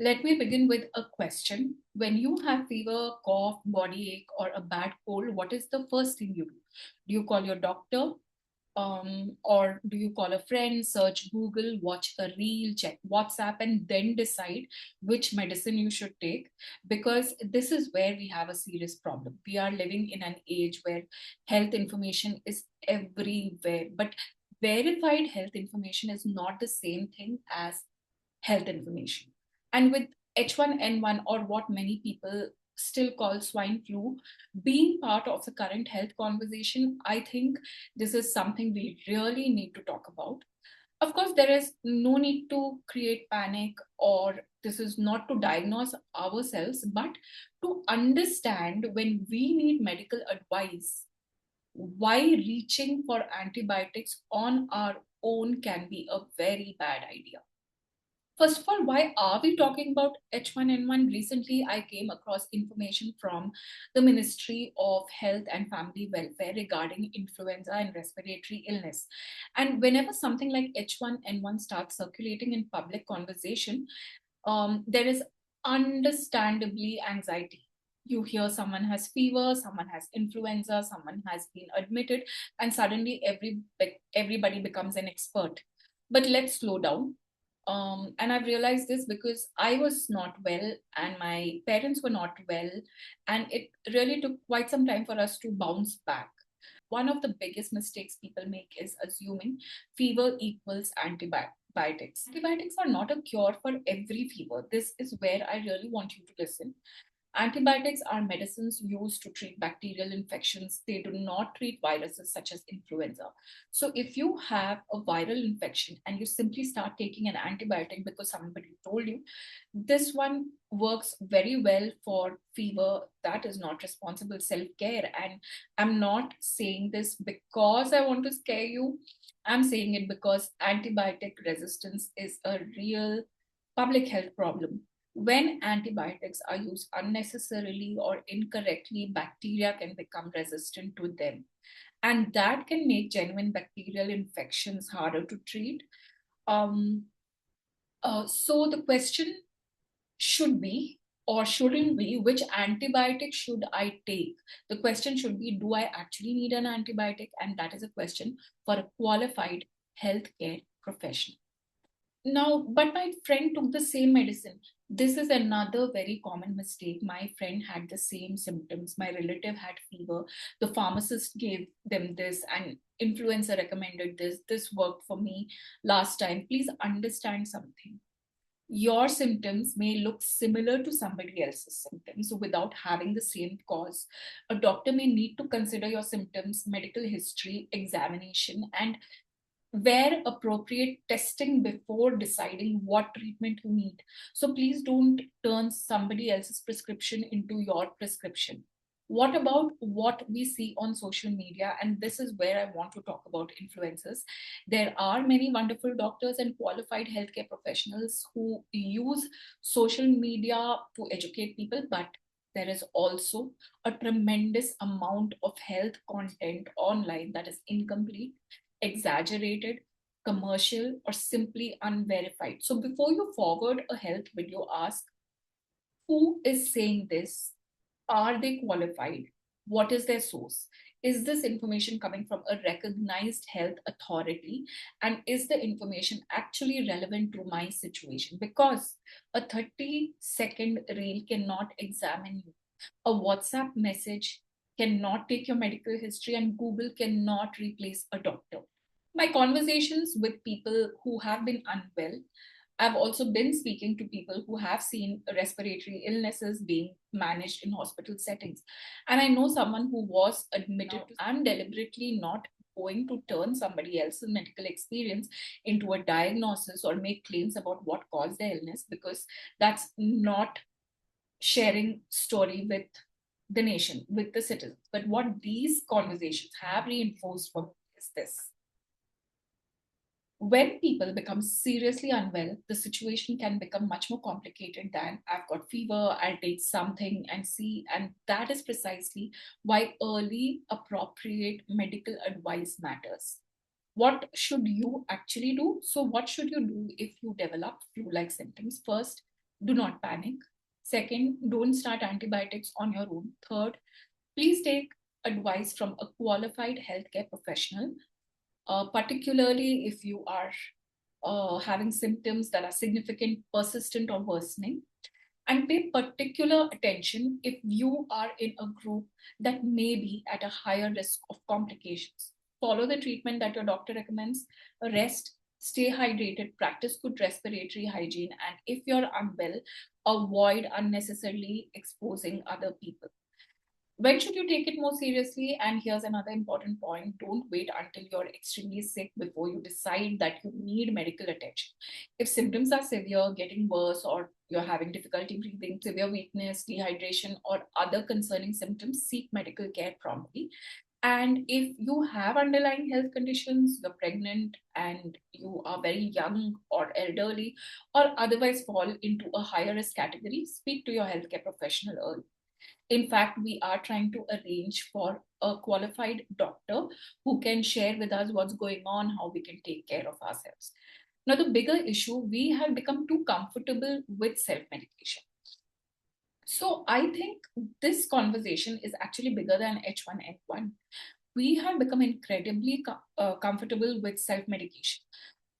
Let me begin with a question. When you have fever, cough, body ache, or a bad cold, what is the first thing you do? Do you call your doctor? Or do you call a friend, search Google, watch a reel, check WhatsApp, and then decide which medicine you should take? Because this is where we have a serious problem. We are living in an age where health information is everywhere, but verified health information is not the same thing as health information. And with H1N1, or what many people still call swine flu, being part of the current health conversation, I think this is something we really need to talk about. Of course, there is no need to create panic, or this is not to diagnose ourselves, but to understand when we need medical advice, why reaching for antibiotics on our own can be a very bad idea. First of all, why are we talking about H1N1? Recently, I came across information from the Ministry of Health and Family Welfare regarding influenza and respiratory illness. And whenever something like H1N1 starts circulating in public conversation, there is understandably anxiety. You hear someone has fever, someone has influenza, someone has been admitted, and suddenly everybody becomes an expert. But let's slow down. And I've realized this because I was not well and my parents were not well, and it really took quite some time for us to bounce back. One of the biggest mistakes people make is assuming fever equals antibiotics. Antibiotics are not a cure for every fever. This is where I really want you to listen. Antibiotics are medicines used to treat bacterial infections. They do not treat viruses such as influenza. So, if you have a viral infection and you simply start taking an antibiotic because somebody told you, this one works very well for fever. That is not responsible self care. And I'm not saying this because I want to scare you. I'm saying it because antibiotic resistance is a real public health problem. When antibiotics are used unnecessarily or incorrectly, bacteria can become resistant to them. And that can make genuine bacterial infections harder to treat. Um, so the question should be, or shouldn't be, which antibiotic should I take? The question should be, do I actually need an antibiotic? And that is a question for a qualified healthcare professional. Now, but my friend took the same medicine. This is another very common mistake. My friend had the same symptoms. My relative had fever. The pharmacist gave them this, and influencer recommended this. This worked for me last time. Please understand something. Your symptoms may look similar to somebody else's symptoms. So, without having the same cause, a doctor may need to consider your symptoms, medical history, examination, and where appropriate, testing before deciding what treatment you need. So please don't turn somebody else's prescription into your prescription. What about what we see on social media? And this is where I want to talk about influencers. There are many wonderful doctors and qualified healthcare professionals who use social media to educate people, but there is also a tremendous amount of health content online that is incomplete, exaggerated, commercial, or simply unverified. So before you forward a health video, ask, who is saying this? Are they qualified? What is their source? Is this information coming from a recognized health authority? And is the information actually relevant to my situation? Because a 30-second reel cannot examine you. A WhatsApp message cannot take your medical history, and Google cannot replace a doctor. My conversations with people who have been unwell, I've also been speaking to people who have seen respiratory illnesses being managed in hospital settings. And I know someone who was admitted to, I'm deliberately not going to turn somebody else's medical experience into a diagnosis or make claims about what caused their illness, because that's not sharing story with the nation, with the citizens. But what these conversations have reinforced for me is this: when people become seriously unwell, the situation can become much more complicated than I've got fever, I'll take something and see. And that is precisely why early, appropriate medical advice matters. What should you actually do? So, what should you do if you develop flu like symptoms? First, do not panic. Second, don't start antibiotics on your own. Third, please take advice from a qualified healthcare professional, particularly if you are having symptoms that are significant, persistent, or worsening. And pay particular attention if you are in a group that may be at a higher risk of complications. Follow the treatment that your doctor recommends, rest, stay hydrated, practice good respiratory hygiene, and if you're unwell, avoid unnecessarily exposing other people. When should you take it more seriously? And here's another important point: don't wait until you're extremely sick before you decide that you need medical attention. If symptoms are severe, getting worse, or you're having difficulty breathing, severe weakness, dehydration, or other concerning symptoms, seek medical care promptly. And if you have underlying health conditions, you're pregnant and you are very young or elderly, or otherwise fall into a higher risk category, speak to your healthcare professional early. In fact, we are trying to arrange for a qualified doctor who can share with us what's going on, how we can take care of ourselves. Now, the bigger issue, we have become too comfortable with self medication. So, I think this conversation is actually bigger than H1N1. We have become incredibly comfortable with self medication.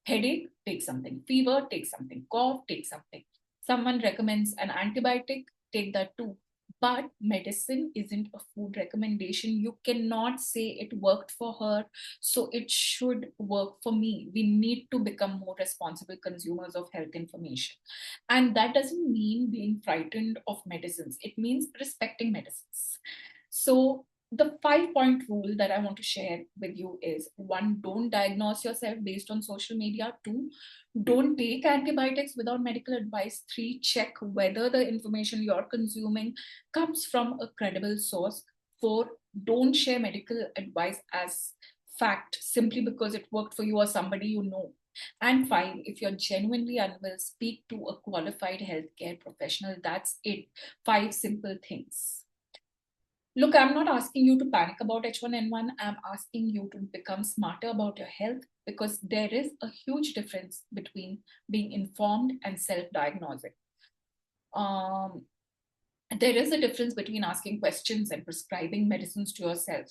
Headache, take something. Fever, take something. Cough, take something. Someone recommends an antibiotic, take that too. But medicine isn't a food recommendation. You cannot say it worked for her, so it should work for me. We need to become more responsible consumers of health information. And that doesn't mean being frightened of medicines, it means respecting medicines. So, the 5 point rule that I want to share with you is: one, don't diagnose yourself based on social media. Two, don't take antibiotics without medical advice. Three, check whether the information you're consuming comes from a credible source. Four, don't share medical advice as fact simply because it worked for you or somebody you know. And five, if you're genuinely unwell, speak to a qualified healthcare professional. That's it. Five simple things. Look, I'm not asking you to panic about H1N1. I'm asking you to become smarter about your health, because there is a huge difference between being informed and self diagnosing. Um, there is a difference between asking questions and prescribing medicines to yourself.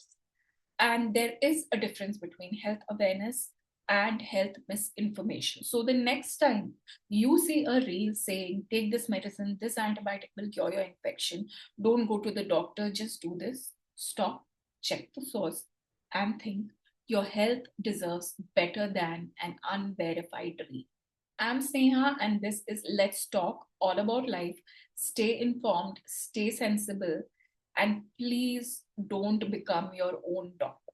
And there is a difference between health awareness and health misinformation. So the next time you see a reel saying, take this medicine, this antibiotic will cure your infection, don't go to the doctor, just do this. Stop, check the source, and think your health deserves better than an unverified reel. I'm Sneha, and this is Let's Talk all about life. Stay informed, stay sensible, and please don't become your own doctor.